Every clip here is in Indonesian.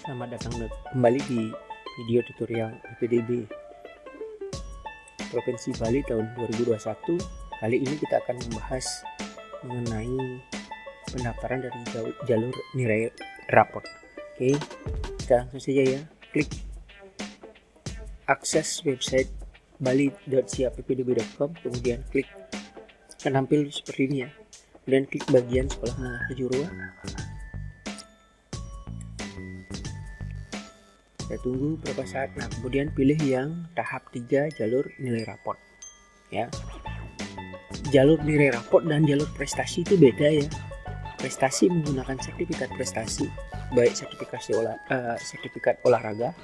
Selamat datang kembali di video tutorial PPDB Provinsi Bali tahun 2021. Kali ini kita akan membahas mengenai pendaftaran dari jalur nilai rapor. Oke, kita langsung saja ya. Klik akses website bali.siapppdb.com, kemudian klik penampil seperti ini ya. Kemudian klik bagian sekolah menengah kejuruan. Kita tunggu beberapa saat. Nah, kemudian pilih yang tahap 3 jalur nilai raport ya. Jalur nilai raport dan jalur prestasi itu beda ya. Prestasi menggunakan sertifikat prestasi, baik sertifikat olahraga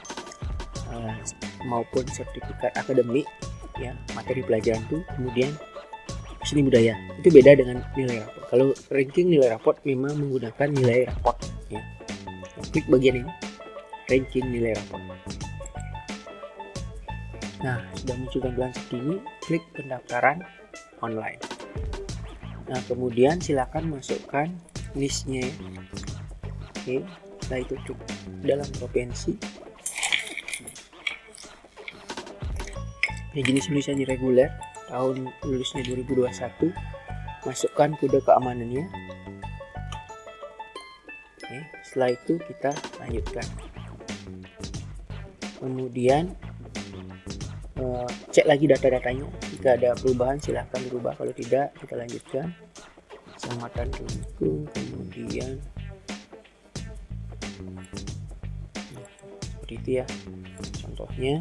maupun sertifikat akademik ya, materi pelajaran itu, kemudian seni budaya. Itu beda dengan nilai raport. Kalau ranking nilai raport memang menggunakan nilai raport ya. Klik bagian ini, ranking nilai rapor. Nah, sudah muncul tampilan seperti ini. Klik pendaftaran online. Nah, kemudian silakan masukkan listnya ya. Oke, setelah itu klik dalam provinsi. Ini jenis tulisannya reguler, tahun lulusnya 2021. Masukkan kode keamanannya. Oke, setelah itu kita lanjutkan. Kemudian cek lagi data-datanya. Jika ada perubahan silahkan dirubah, kalau tidak kita lanjutkan. Kecamatan Kelungkung, kemudian seperti itu ya contohnya,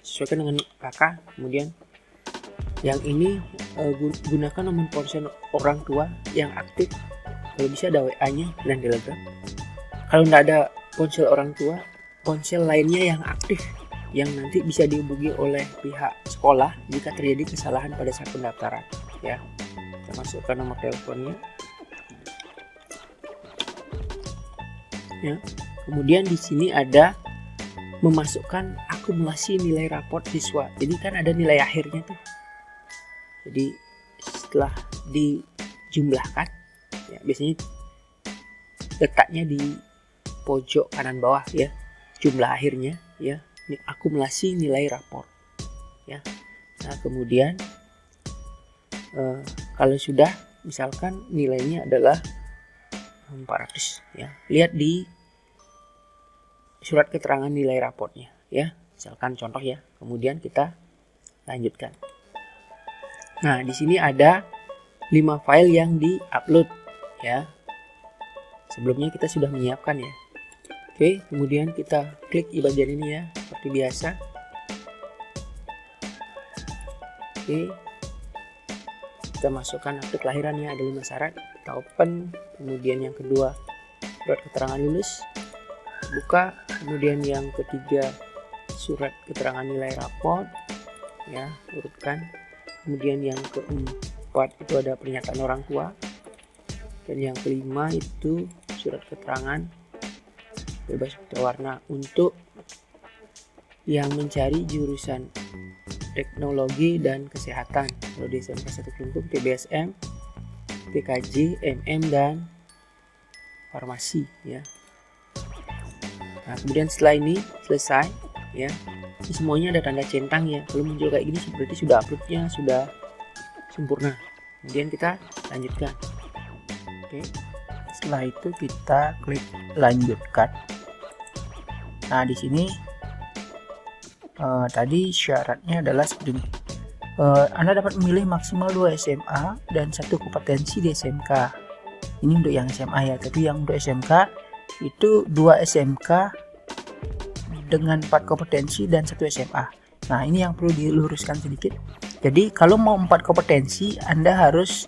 sesuaikan dengan kakak. Kemudian yang ini gunakan nomor ponsel orang tua yang aktif, kalau bisa ada WA nya dan Telegram. Kalau tidak ada ponsel orang tua, ponsel lainnya yang aktif yang nanti bisa dihubungi oleh pihak sekolah jika terjadi kesalahan pada saat pendaftaran ya. Kita masukkan nomor teleponnya ya. Kemudian di sini ada memasukkan akumulasi nilai raport siswa. Jadi kan ada nilai akhirnya tuh. Jadi setelah dijumlahkan ya, biasanya letaknya di pojok kanan bawah ya, jumlah akhirnya ya, ini akumulasi nilai rapor ya. Nah, kemudian kalau sudah misalkan nilainya adalah 400 ya, lihat di surat keterangan nilai raportnya ya, misalkan contoh ya. Kemudian kita lanjutkan. Nah, di sini ada 5 file yang di-upload ya. Sebelumnya kita sudah menyiapkan ya. Oke, kemudian kita klik di bagian ini ya, seperti biasa. Oke, kita masukkan akte kelahirannya, ada 5 syarat. Kita open, kemudian yang kedua surat keterangan lulus, buka. Kemudian yang ketiga surat keterangan nilai raport ya, urutkan. Kemudian yang keempat itu ada pernyataan orang tua, dan yang kelima itu surat keterangan bebas buta warna untuk yang mencari jurusan teknologi dan kesehatan. Kalau di SMK 1 Kelungkung TBSM, TKJ, MM dan farmasi ya. Nah, kemudian setelah ini selesai ya, ini semuanya ada tanda centang ya. Kalau muncul kayak gini berarti sudah uploadnya sudah sempurna. Kemudian kita lanjutkan. Oke, setelah itu kita klik lanjutkan. Nah, di sini tadi syaratnya adalah seperti ini. Anda dapat memilih maksimal 2 SMA dan 1 kompetensi di SMK. Ini untuk yang SMA ya, tapi yang untuk SMK itu 2 SMK dengan 4 kompetensi dan 1 SMA. Nah, ini yang perlu diluruskan sedikit. Jadi kalau mau 4 kompetensi Anda harus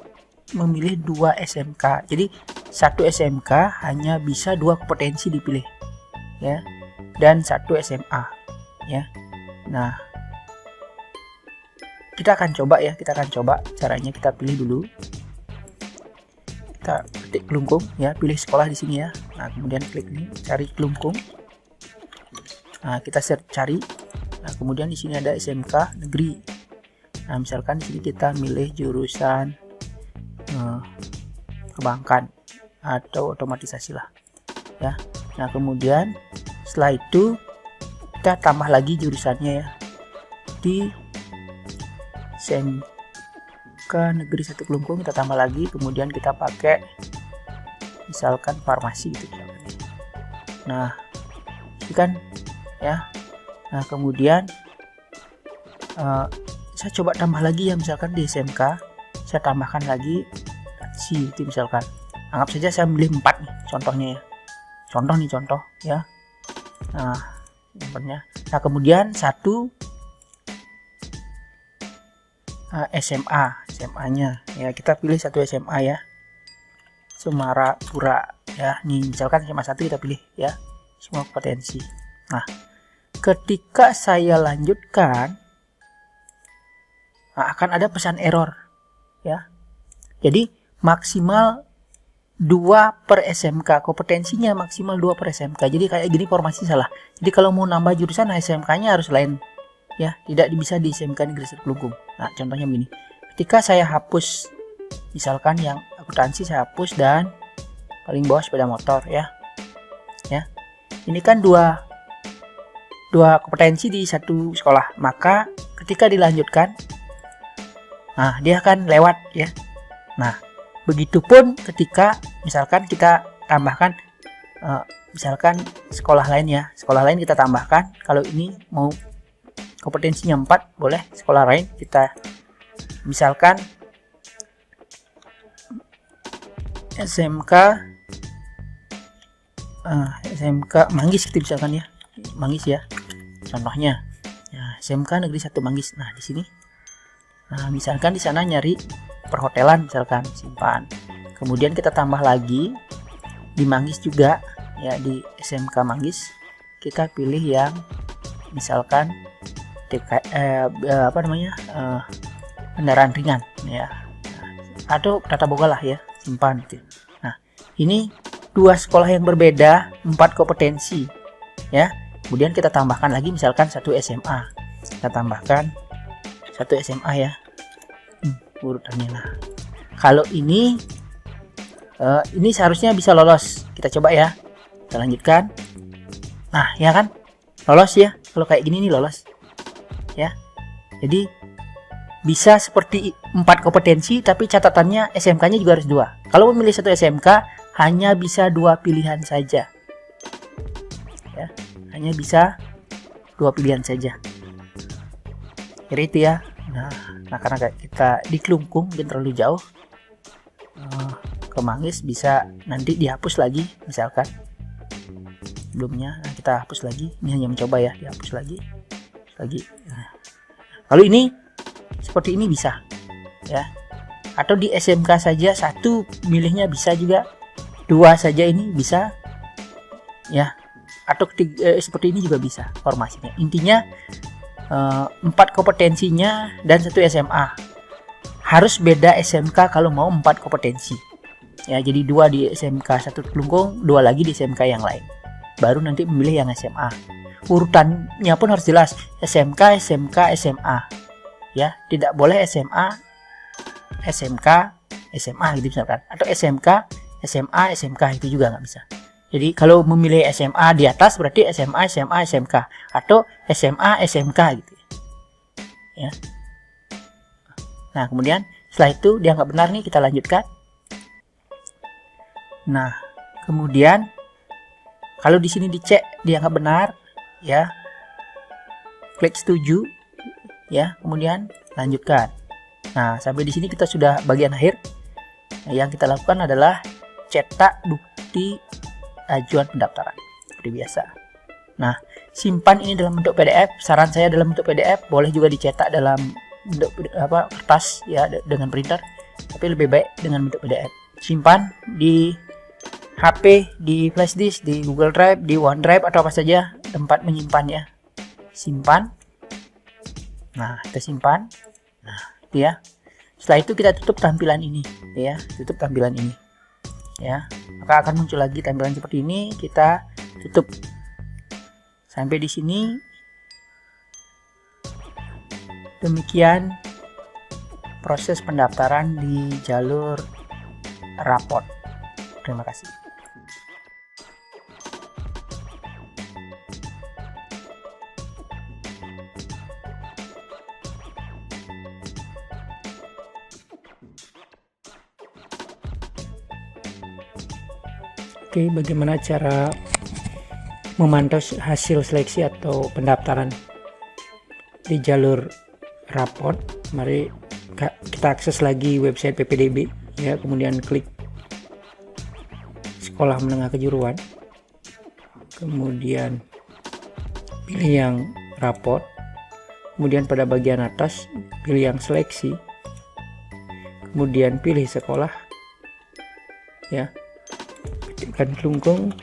memilih 2 SMK. Jadi 1 SMK hanya bisa 2 kompetensi dipilih ya. dan 1 SMA ya. Nah, kita akan coba ya, caranya. Kita pilih dulu, kita ketik Kelungkung ya, pilih sekolah di sini ya. Nah, kemudian klik ini, cari Kelungkung. Nah, kita cari. Nah, kemudian di sini ada SMK negeri. Nah, misalkan di sini kita milih jurusan perbankan atau otomatisasi lah ya. Nah, kemudian setelah itu kita tambah lagi jurusannya ya, di SMK negeri 1 Kelungkung kita tambah lagi, kemudian kita pakai misalkan farmasi gitu misalkan. Nah, ini kan ya. Nah, kemudian saya coba tambah lagi ya, misalkan di SMK saya tambahkan lagi itu misalkan. Anggap saja saya milih 4 nih contohnya ya. Contoh ya. Nah, nomornya. Nah, kemudian 1 SMA-nya ya, kita pilih 1 SMA ya. Semarapura ya. Nih misalkan SMA 1 kita pilih ya. Semua kompetensi. Nah, ketika saya lanjutkan, akan ada pesan error ya. Jadi maksimal 2 per SMK, kompetensinya maksimal 2 per SMK. Jadi kayak gini formasi salah. Jadi kalau mau nambah jurusan SMK-nya harus lain ya, tidak bisa di SMK Negeri 1 Kelungkung. Nah, contohnya begini. Ketika saya hapus, misalkan yang akuntansi saya hapus dan paling bawah sepeda motor ya. Ya. Ini kan dua kompetensi di satu sekolah. Maka ketika dilanjutkan, nah dia akan lewat ya. Nah, begitupun ketika misalkan kita tambahkan misalkan sekolah lain ya, sekolah lain kita tambahkan. Kalau ini mau kompetensinya 4, boleh sekolah lain kita misalkan SMK Manggis gitu misalkan ya, Manggis ya contohnya ya, SMK Negeri 1 Manggis. Nah, di sini misalkan di sana nyari perhotelan misalkan, simpan. Kemudian kita tambah lagi di Manggis juga ya, di SMK Manggis kita pilih yang misalkan kendaraan ringan ya, atau tata boga lah ya, simpan gitu. Nah, ini 2 sekolah yang berbeda, 4 kompetensi ya. Kemudian kita tambahkan lagi misalkan 1 SMA, kita tambahkan 1 SMA ya, urutannya. Nah, kalau ini seharusnya bisa lolos. Kita coba ya, kita lanjutkan. Nah, ya kan lolos ya, kalau kayak gini nih lolos ya. Jadi bisa seperti 4 kompetensi, tapi catatannya SMK-nya juga harus 2. Kalau memilih 1 SMK hanya bisa 2 pilihan saja ya, hanya bisa 2 pilihan saja. Kira itu ya. Nah, karena kita di Kelungkung mungkin terlalu jauh, ke Manggis bisa nanti dihapus lagi misalkan sebelumnya. Nah, kita hapus lagi, ini hanya mencoba ya, dihapus lagi. Nah, kalau ini seperti ini bisa ya, atau di SMK saja 1 milihnya bisa juga, 2 saja ini bisa ya, atau seperti ini juga bisa formasinya. Intinya 4 kompetensinya dan 1 SMA. Harus beda SMK kalau mau 4 kompetensi ya. Jadi 2 di SMK 1 Kelungkung, 2 lagi di SMK yang lain, baru nanti memilih yang SMA. Urutannya pun harus jelas, SMK SMA ya, tidak boleh SMA SMK SMA gitu misalkan, atau SMK SMA SMK, itu juga nggak bisa. Jadi kalau memilih SMA di atas berarti SMA SMK, atau SMA SMK gitu ya. Nah, kemudian setelah itu dianggap benar nih, kita lanjutkan. Nah, kemudian kalau di sini dicek dianggap benar ya, klik setuju ya, kemudian lanjutkan. Nah, sampai di sini kita sudah bagian akhir. Nah, yang kita lakukan adalah cetak bukti ajuan pendaftaran seperti biasa. Nah, simpan ini dalam bentuk PDF. Saran saya dalam bentuk PDF, boleh juga dicetak dalam bentuk kertas ya, dengan printer, tapi lebih baik dengan bentuk PDF. Simpan di HP, di flash disk, di Google Drive, di OneDrive, atau apa saja tempat menyimpannya. Simpan. Nah, kita simpan. Nah, itu ya. Setelah itu kita tutup tampilan ini, ya. Tutup tampilan ini. Ya. Maka akan muncul lagi tampilan seperti ini, kita tutup. Sampai di sini. Demikian proses pendaftaran di jalur raport. Terima kasih. Oke, bagaimana cara memantau hasil seleksi atau pendaftaran di jalur raport? Mari kita akses lagi website PPDB, ya, kemudian klik sekolah menengah kejuruan, kemudian pilih yang raport, kemudian pada bagian atas pilih yang seleksi, kemudian pilih sekolah, ya, ketikkan Klungkung.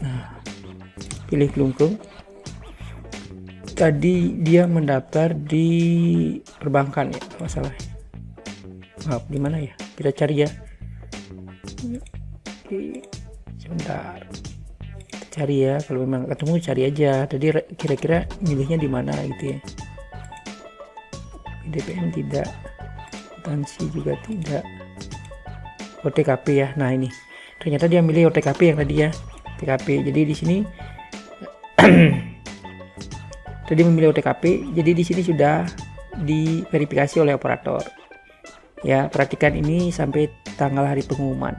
Nah, pilih Klungkung. Tadi dia mendaftar di perbankan, ya, masalah. Maaf, di mana ya? Kita cari ya. Sebentar. Kita cari ya. Kalau memang ketemu cari aja. Tadi kira-kira milihnya di mana gitu ya. DPM tidak. Akuntansi juga tidak. OTKP ya. Nah, ini. Ternyata dia milih OTKP yang tadi ya. OTKP. Jadi di sini tadi memilih OTKP, jadi di sini sudah diverifikasi oleh operator. Ya, perhatikan ini sampai tanggal hari pengumuman.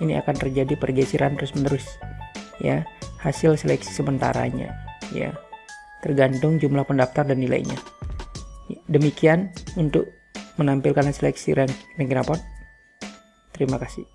Ini akan terjadi pergeseran terus-menerus. Ya, hasil seleksi sementaranya. Ya, tergantung jumlah pendaftar dan nilainya. Demikian untuk menampilkan seleksi ranking raport. Terima kasih.